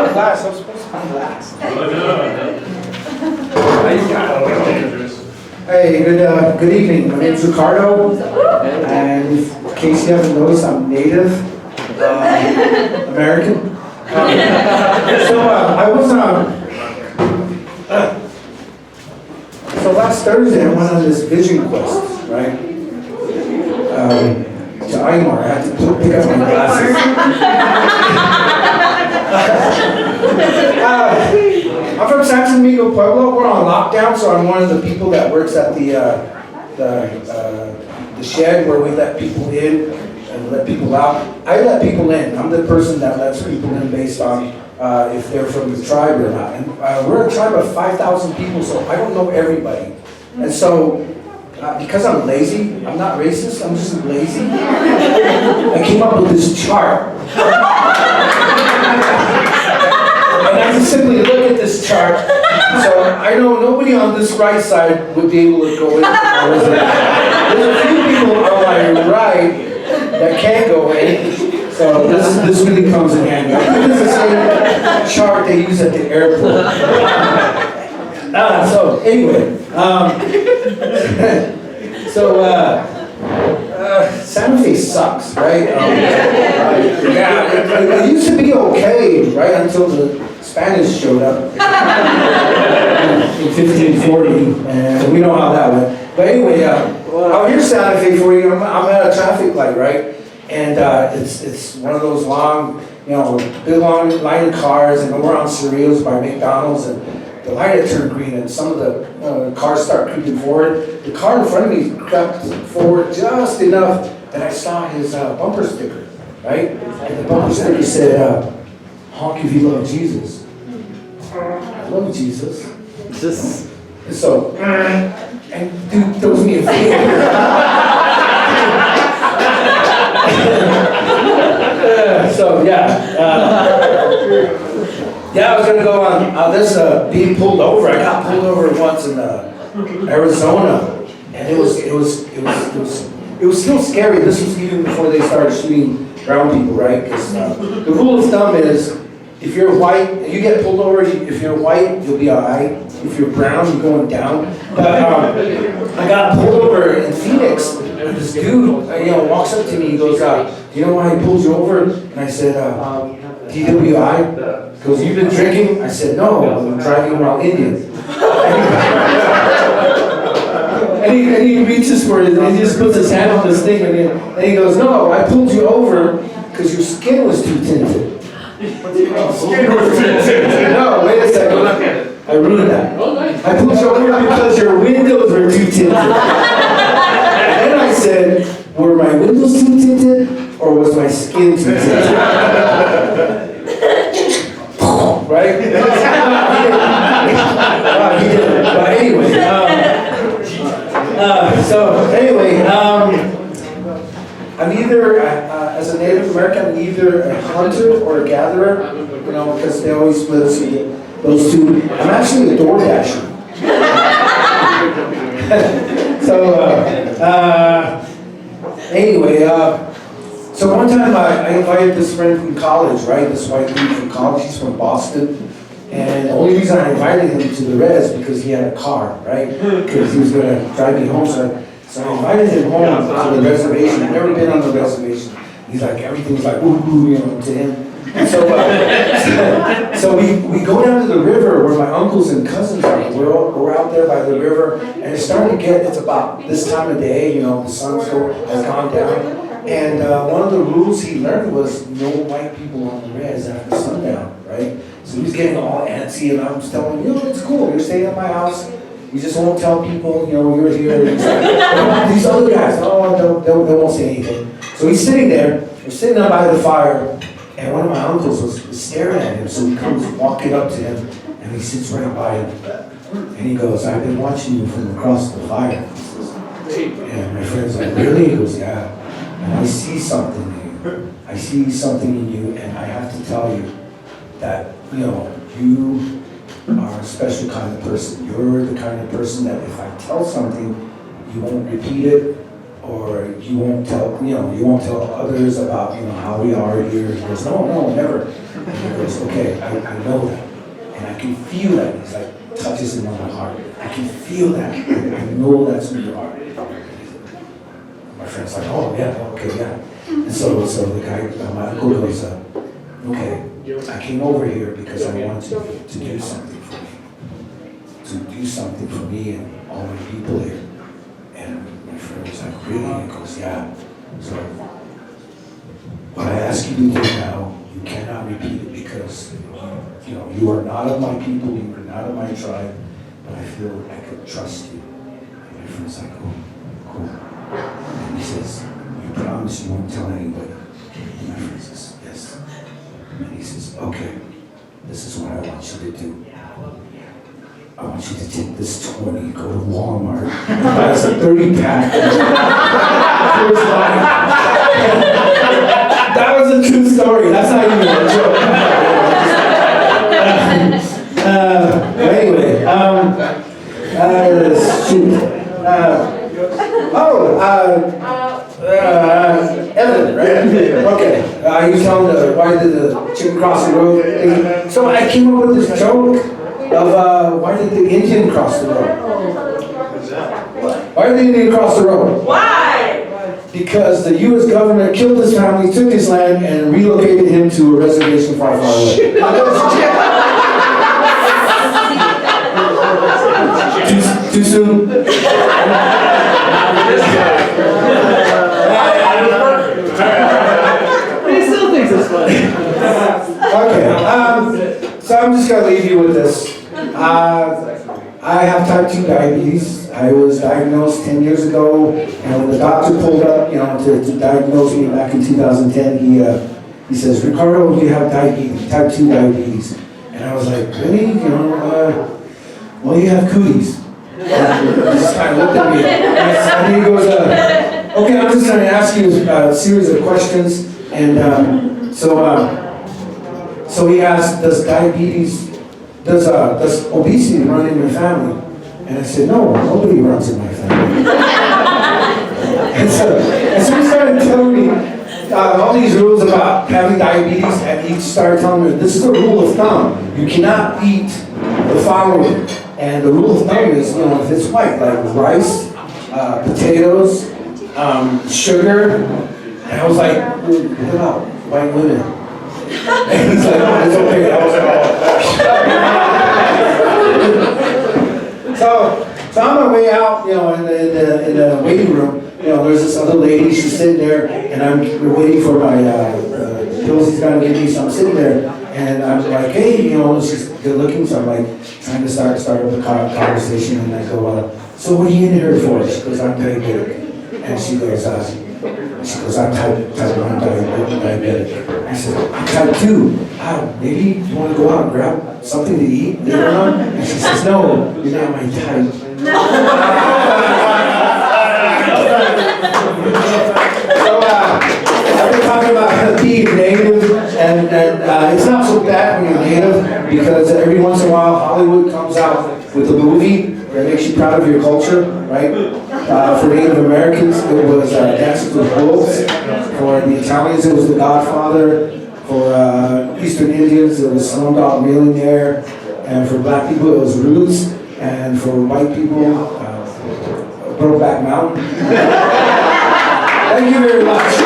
not last. I'm supposed to be last. Hey, good evening. My name's Ricardo, and in case you haven't noticed, I'm Native American. So last Thursday I went on this vision quest, right? To Aymar, I had to pick up my glasses. I'm from San Domingo, Pueblo. We're on lockdown, so I'm one of the people that works at the shed where we let people in and let people out. I let people in. I'm the person that lets people in based on if they're from the tribe or not. And we're a tribe of 5,000 people, so I don't know everybody. And so, because I'm lazy, I'm not racist, I'm just lazy. I came up with this chart. And I just simply look at this chart. So I know nobody on this right side would be able to go in. There's a few people on my right that can't go in. So this really comes in handy. I think it's the same chart they use at the airport. So anyway, Santa Fe sucks, right? It used to be okay, right, until the Spanish showed up in 1540, and we know how that went. But anyway, out here Santa Fe for you, I'm at a traffic light, right? And it's one of those long, big long line of cars, and we're on Cerritos by McDonald's, and the light had turned green, and some of the cars start creeping forward. The car in front of me crept forward just enough that I saw his bumper sticker, right? And the bumper sticker said, honk if you love Jesus. I love Jesus. So, and dude throws me a finger. I was gonna go on this being pulled over. I got pulled over once in Arizona, and it was still scary. This was even before they started shooting brown people, right? Because the rule of thumb is, if you're white, you get pulled over. If you're white, you'll be alright. If you're brown, you're going down. But I got pulled over in Phoenix. And this dude, walks up to me. He goes, "Do you know why he pulled you over?" And I said, "DWI." He goes, "You've been drinking?" I said, "No, I'm driving while Indian." and he reaches for it, and he just puts his hand on this thing, and he goes, "No, I pulled you over because your skin was too tinted." No, wait a second. I ruined that. I pulled you over because your windows were too tinted. And then I said, were my windows too tinted, or was my skin too tinted? Right? He didn't. But anyway, I'm either, as a Native American, I'm either a hunter or a gatherer, because they always split us those two. I'm actually a door dasher. So one time I invited this friend from college, right? This white dude from college, he's from Boston. And the only reason I invited him to the res because he had a car, right? Because he was going to drive me home. So I invited him home to the reservation. I've never been on the reservation. He's like, everything was like, woo, to him. And so we go down to the river where my uncles and cousins are. We're out there by the river, and it's starting to it's about this time of day, the sun has gone down. And one of the rules he learned was no white people on the res after sundown, right? So he was getting all antsy, and I was telling him, it's cool, you're staying at my house. You just won't tell people, you're here. These other guys, they won't say anything. So he's sitting there, we're sitting up by the fire, and one of my uncles was staring at him, so he comes walking up to him, and he sits right by him. And he goes, "I've been watching you from across the fire." And my friend's like, "Really?" He goes, "Yeah. And I see something in you. I see something in you, and I have to tell you that, you are a special kind of person. You're the kind of person that if I tell something, you won't repeat it, or you won't tell others about, how we are here." He goes, "No, never. And he goes, okay, I know that. And I can feel that. He's like, touches him on my heart. I can feel that. I know that's who you are. My friend's like, oh, yeah, okay, yeah. And so the guy, my uncle goes, okay, I came over here because I want to do something for me. To do something for me and all the people here. And my friend was like, really? And he goes, yeah. So what I ask you to do now, you cannot repeat it because you are not of my people, you are not of my tribe, but I feel I could trust you. And my friend's like, oh, cool. And he says, you promise you won't tell anybody? And my friend says, yes. And he says, okay, this is what I want you to do. I want you to take this 20, go to Walmart, and buy us a 30-pack. That was a true story. That's not even a joke. Anyway, shoot. Evan, right? Okay. He was telling why did the chicken cross the road? So I came up with this joke of why did the Indian cross the road? Why did the Indian cross the road? Why? Because the U.S. government killed his family, took his land, and relocated him to a reservation far, far away. Too soon? He still thinks it's funny. Okay, so I'm just going to leave you with this. I have type 2 diabetes. I was diagnosed 10 years ago, and when the doctor pulled up, to diagnose me back in 2010, he says, Ricardo, you have diabetes, type 2 diabetes. And I was like, really? Well, you have cooties. He just kind of looked at me. And he goes, okay, I'm just going to ask you a series of questions. And so he asked, does obesity run in your family? And I said, no, nobody runs in my family. and so he started telling me all these rules about having diabetes, and he started telling me, this is a rule of thumb. You cannot eat the following. And the rule of thumb is, if it's white, like rice, potatoes, sugar. And I was like, what about white women? And he's like, oh, it's okay. I was like, so on my way out, in the waiting room, there's this other lady. She's sitting there, and we're waiting for my pills he's gonna give me. So I'm sitting there, and I'm like, hey, she's good looking. So I'm like trying to start up a conversation, and I go, so what are you in here for? She goes, I'm diabetic, and she goes, I'm type 1 diabetic. I said, I'm type 2. Maybe you want to go out and grab something to eat later on? And she says, no, you're not my type. So I've been talking about being native, and it's not so bad when you're native, because every once in a while Hollywood comes out with a movie that makes you proud of your culture, right? For Native Americans, it was Dances with Wolves. For the Italians, it was The Godfather. For Eastern Indians, it was Slumdog Millionaire. And for black people, it was Roots. And for white people, Brokeback Mountain. Thank you very much.